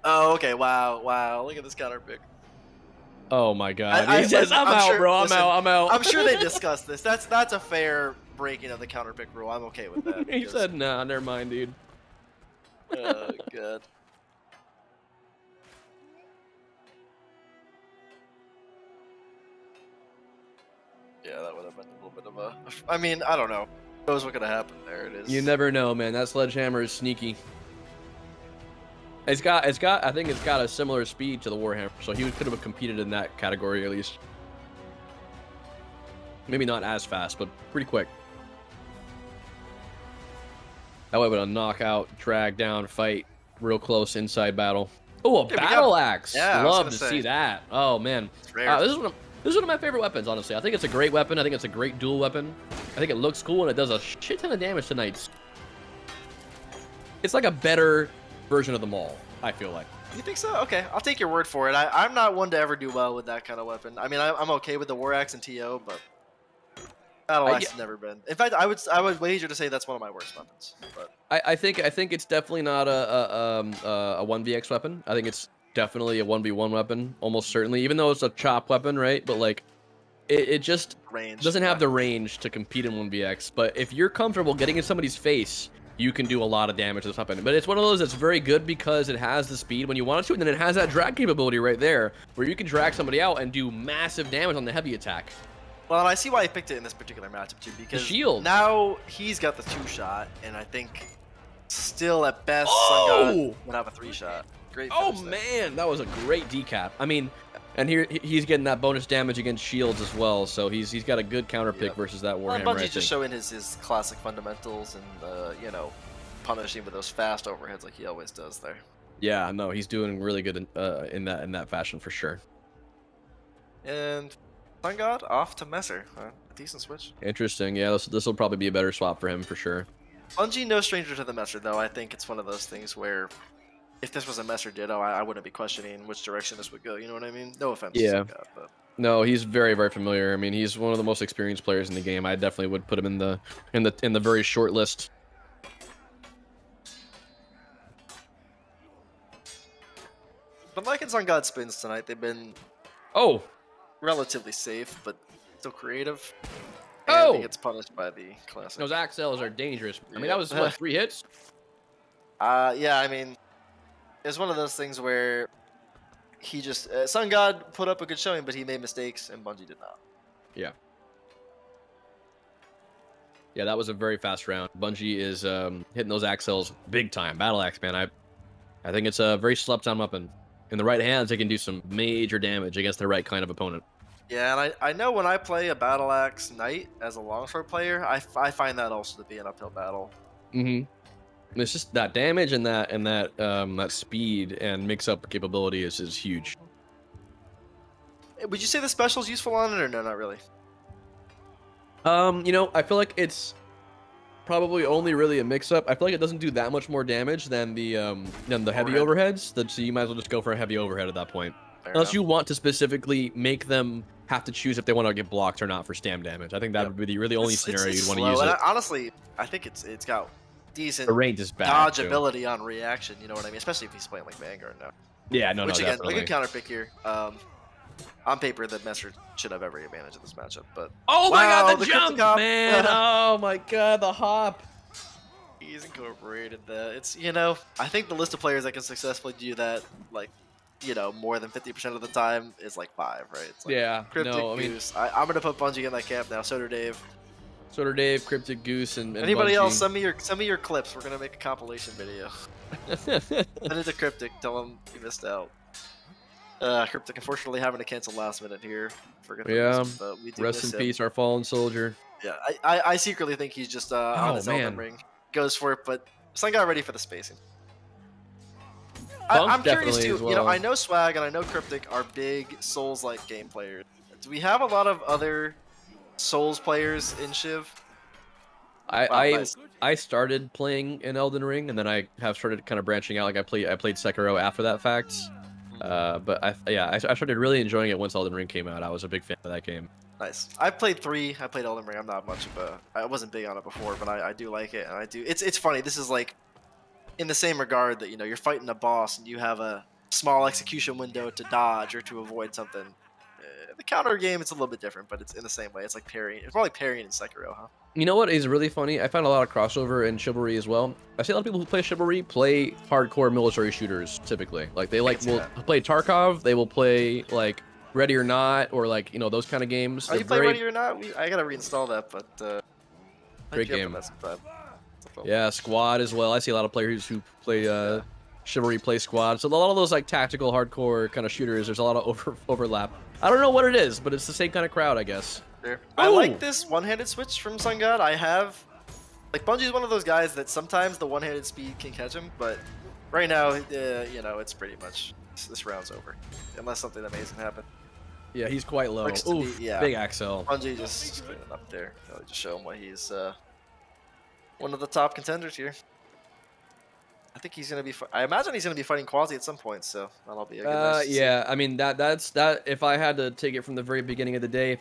Oh, okay. Wow, wow. Look at this counter pick. Oh my God. He says, I'm I'm out, sure. bro. I'm Listen, out. I'm out. I'm sure they discussed this. That's a fair breaking of the counter pick rule. I'm okay with that He because. said, nah, never mind, dude. God. Yeah, that would have been a little bit of a. I mean, I don't know. Who knows what could have happened there? It You is. never know, man. That sledgehammer is sneaky. I think it's got a similar speed to the Warhammer, so he could have competed in that category at least. Maybe not as fast, but pretty quick. That way, with a knockout, drag down, fight, real close inside battle. Oh, a Yeah, battle axe! Yeah, I was Love gonna to say see that. Oh man, it's rare. this is one of my favorite weapons. Honestly, I think it's a great weapon. I think it's a great dual weapon. I think it looks cool and it does a shit ton of damage to knights. It's like a better version of the Maul. I feel like. You think so? Okay, I'll take your word for it. I'm not one to ever do well with that kind of weapon. I mean, I'm okay with the War Axe and TO, but Battle Axe Yeah, has never been. In fact, I would wager to say that's one of my worst weapons. But I think it's definitely not a 1vx weapon. I think it's definitely a 1v1 weapon, almost certainly. Even though it's a chop weapon, right? But like, it just range doesn't have yeah. the range to compete in 1vx. But if you're comfortable getting in somebody's face, you can do a lot of damage to this weapon. But it's one of those that's very good because it has the speed when you want it to, and then it has that drag capability right there, where you can drag somebody out and do massive damage on the heavy attack. Well, and I see why he picked it in this particular matchup too, because shield. now he's got the 2-shot, and I think still at best Sun God would have a 3-shot. Great. Oh man, that was a great decap. I mean, and here he's getting that bonus damage against shields as well, so he's got a good counter pick versus that Warhammer. Well, Bungie's just showing his classic fundamentals and you know, punishing with those fast overheads like he always does there. Yeah, no, he's doing really good in that fashion for sure. And Sun God off to Messer. A decent switch. Interesting. Yeah, this will probably be a better swap for him for sure. Bungie no stranger to the Messer though. I think it's one of those things where if this was a Messer Ditto, I wouldn't be questioning which direction this would go. You know what I mean? No offense. Yeah. To God, but. No, he's very, very familiar. I mean, he's one of the most experienced players in the game. I definitely would put him in the very short list. But liking Sun God spins tonight. They've been relatively safe, but still creative. And he gets punished by the classic. Those axles are dangerous. I mean, that was what, 3 hits? Yeah, I mean, it's one of those things where he just Sun God put up a good showing, but he made mistakes, and Bungie did not. Yeah. Yeah, that was a very fast round. Bungie is hitting those axles big time. Battle Axe, man. I think it's a very slept on weapon. In the right hands, it can do some major damage against the right kind of opponent. Yeah, and I know when I play a Battle Axe Knight as a longsword player, I find that also to be an uphill battle. Mm-hmm. It's just that damage and that speed and mix-up capability is huge. Would you say the special is useful on it, or no, not really? You know, I feel like it's probably only really a mix-up. I feel like it doesn't do that much more damage than the heavy overheads. So you might as well just go for a heavy overhead at that point. Unless you want to specifically make them have to choose if they want to get blocked or not for stam damage. I think that would be the really only scenario you'd want to use it. Honestly, I think it's got decent range is bad, dodge ability on reaction. You know what I mean? Especially if he's playing like Vanguard now. Yeah, no, Which again, definitely. a good counter pick here. On paper, the Messer should have every advantage of this matchup, but oh my god, the jump, man! Oh my god, the hop. He's incorporated that. It's, you know, I think the list of players that can successfully do that, like, you know, more than 50% of the time is like 5, right? It's like yeah, Cryptic no, I mean, Goose. I'm gonna put Bungie in that camp now. So do Dave. Cryptic Goose, and anybody Bungee. else? Send me your clips. We're gonna make a compilation video. Send it to Cryptic. Tell him you missed out. Cryptic, unfortunately, having to cancel last minute here. Yeah. Reason, but we do Rest in peace, our fallen soldier. Yeah, I secretly think he's just on his Elden Ring. Goes for it, but Sun got ready for the spacing. I'm curious too. Well. You know, I know Swag and I know Cryptic are big Souls-like game players. Do we have a lot of other Souls players in Shiv? I started playing in Elden Ring, and then I have started kind of branching out. Like I played Sekiro after that fact. But I started really enjoying it once Elden Ring came out. I was a big fan of that game. Nice. I played 3. I played Elden Ring. I'm not much of a. I wasn't big on it before, but I do like it, and I do. It's funny. This is like in the same regard that you're fighting a boss and you have a small execution window to dodge or to avoid something. The counter game it's a little bit different, but it's in the same way. It's like parrying. It's more like parrying in Sekiro, huh? You know what is really funny? I found a lot of crossover in Chivalry as well. I see a lot of people who play Chivalry play hardcore military will play Tarkov. They will play like Ready or Not or like those kind of games. Oh, you play Ready or Not? I gotta reinstall that, but great game. Yeah, Squad as well. I see a lot of players who play Chivalry play Squad. So a lot of those like tactical hardcore kind of shooters. There's a lot of overlap. I don't know what it is, but it's the same kind of crowd, I guess. I like this one-handed switch from Sun God. Bungie's one of those guys that sometimes the one-handed speed can catch him, but right now, it's pretty much this round's over, unless something amazing happens. Yeah, he's quite low. Oof, big Axel. Bungie just putting it up there. Just show him why he's one of the top contenders here. I think he's gonna be. I imagine he's gonna be fighting Quasi at some point, so that'll be a good. Yeah, I mean that's if I had to take it from the very beginning of the day.